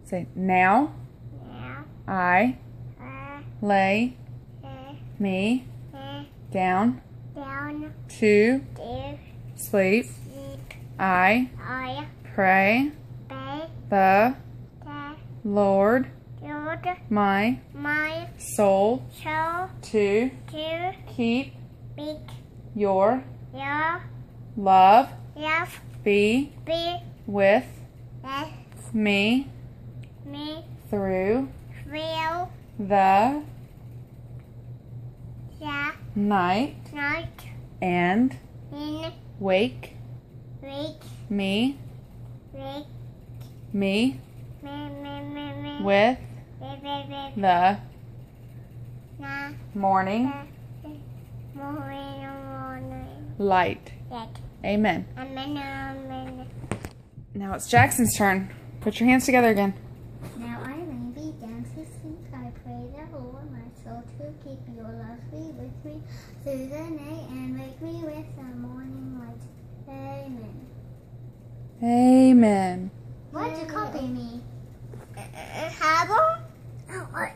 Say, now now I I lay lay me me down down to to sleep. sleep. I I pray pray the the Lord Lord my my soul soul to to keep make your your love love be be with with me me through through the the night night and in wake week me week me me with the na morning morning light. like Amen. amen. Now it's Jackson's turn. Put your hands together again. Now I may be down to sleep. I pray the Lord my soul to keep your love be with me through the night and wake me with the morning light. Amen. Amen. Why'd you copy me? Harbor? Oh, what?